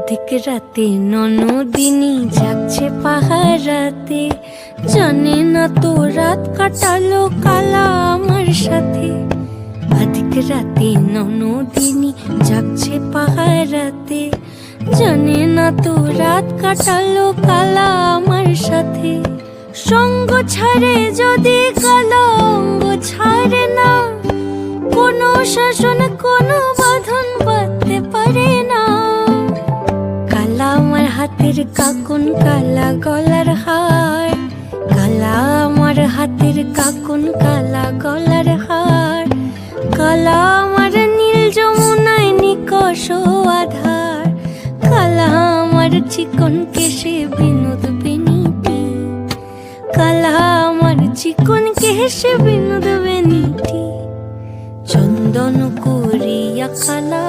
আধিক রাতে ননদিনী জাগছে পাহারাতে, জানে না তো রাত কাটালো কালা আমার সাথে। আধিক রাতে ননদিনী জাগছে পাহারাতে, জানে না তো রাত কাটালো কালা আমার সাথে। সঙ্গ ছাড়ে যদি কালো অঙ্গ ছাড়ে না, কোনো শাসন কোনো বাঁধন বাঁধতে পারে না। কালা আমার হাতের কাকুন কালা গলার হার, কালা আমার হাতের কাকুন কালা গলার হার। কালা আমার নীল যমুনায় নিকষ আধার, কালা আমার চিকন কেশে বিনোদ বেনিটি, কালা আমার চিকন কেশে বিনোদ বেনিটি। চন্দন করিয়া কালা